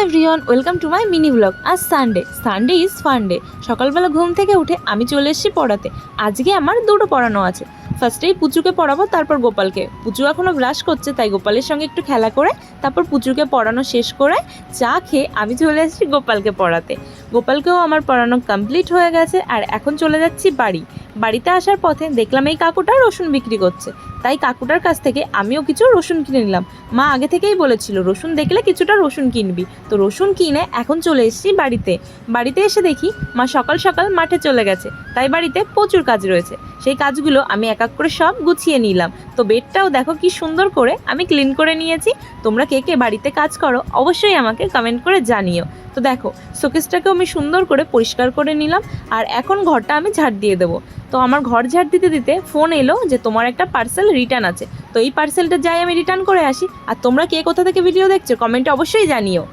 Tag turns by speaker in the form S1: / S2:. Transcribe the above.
S1: Everyone, welcome to my mini blog. আজ Sunday is ফান্ডে। সকালবেলা ঘুম থেকে উঠে আমি চলে এসেছি পড়াতে। আজকে আমার দুটো পড়ানো আছে। ফার্স্টেই পুচুকে পড়াবো, তারপর গোপালকে। পুচু এখনও ব্রাশ করছে, তাই গোপালের সঙ্গে একটু খেলা করে তারপর পুচুকে পড়ানো শেষ করে চা খেয়ে আমি চলে এসেছি গোপালকে পড়াতে। গোপালকেও আমার পড়ানো কমপ্লিট হয়ে গেছে, আর এখন চলে যাচ্ছি বাড়িতে আসার পথে দেখলাম এই কাকুটা রসুন বিক্রি করছে, তাই কাকুটার কাছ থেকে আমিও কিছু রসুন কিনে নিলাম। মা আগে থেকেই বলেছিল রসুন দেখলে কিছুটা রসুন কিনবি, তো রসুন কিনে এখন চলে এসেছি বাড়িতে এসে দেখি মা সকাল সকাল মাঠে চলে গেছে, তাই বাড়িতে প্রচুর কাজ রয়েছে। সেই কাজগুলো আমি এক এক করে সব গুছিয়ে নিলাম। তো বেডটাও দেখো কি সুন্দর করে আমি ক্লিন করে নিয়েছি। তোমরা কে কে বাড়িতে কাজ করো অবশ্যই আমাকে কমেন্ট করে জানিও। তো দেখো শোকেসটাকেও আমি সুন্দর করে পরিষ্কার করে নিলাম, আর এখন ঘরটা আমি ঝাড় দিয়ে দেবো। তো আমার ঘর ঝাড় দিতে দিতে ফোন এলো যে তোমার একটা পার্সেল রিটার্ন আছে, তো এই পার্সেলটা যাই আমি রিটার্ন করে আসি। আর তোমরা কে কোথা থেকে ভিডিও দেখছো কমেন্টে অবশ্যই জানিও।